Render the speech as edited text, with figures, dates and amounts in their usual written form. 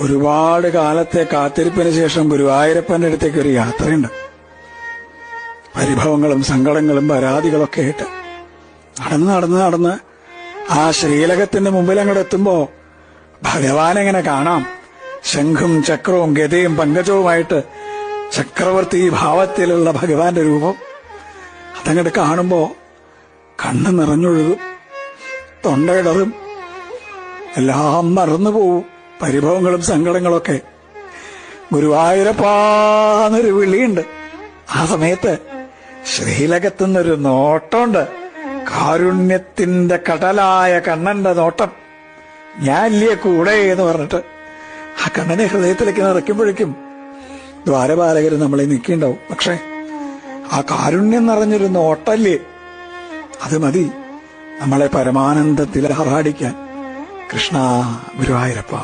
ഒരുപാട് കാലത്തെ കാത്തിരിപ്പിന് ശേഷം ഗുരുവായൂരപ്പന്റെ അടുത്തേക്ക് ഒരു യാത്രയുണ്ട്. പരിഭവങ്ങളും സങ്കടങ്ങളും പരാതികളൊക്കെ ആയിട്ട് നടന്ന് ആ ശ്രീലകത്തിന്റെ മുമ്പിൽ അങ്ങോട്ട് എത്തുമ്പോ ഭഗവാനെങ്ങനെ കാണാം. ശംഖും ചക്രവും ഗദയും പങ്കജവുമായിട്ട് ചക്രവർത്തി ഭാവത്തിലുള്ള ഭഗവാന്റെ രൂപം അതങ്ങോട്ട് കാണുമ്പോ കണ്ണ് നിറഞ്ഞൊഴുകും, തൊണ്ടയിടറും, എല്ലാം മറന്നുപോവും. പരിഭവങ്ങളും സങ്കടങ്ങളൊക്കെ. ഗുരുവായൂരപ്പാന്നൊരു വിളിയുണ്ട്. ആ സമയത്ത് ശ്രീലകത്തുനിന്നൊരു നോട്ടമുണ്ട്. കാരുണ്യത്തിന്റെ കടലായ കണ്ണന്റെ നോട്ടം. ഞാനില്ലേ കൂടെ എന്ന് പറഞ്ഞിട്ട് ആ കണ്ണനെ ഹൃദയത്തിലേക്ക് നിറയ്ക്കുമ്പോഴേക്കും ദ്വാരപാലകർ നമ്മളെ നിൽക്കിണ്ടാവും. പക്ഷെ ആ കാരുണ്യം നിറഞ്ഞൊരു നോട്ടല്ലേ, അത് മതി നമ്മളെ പരമാനന്ദത്തിൽ ആറാടിക്കാൻ. കൃഷ്ണ ഗുരുവായൂരപ്പ.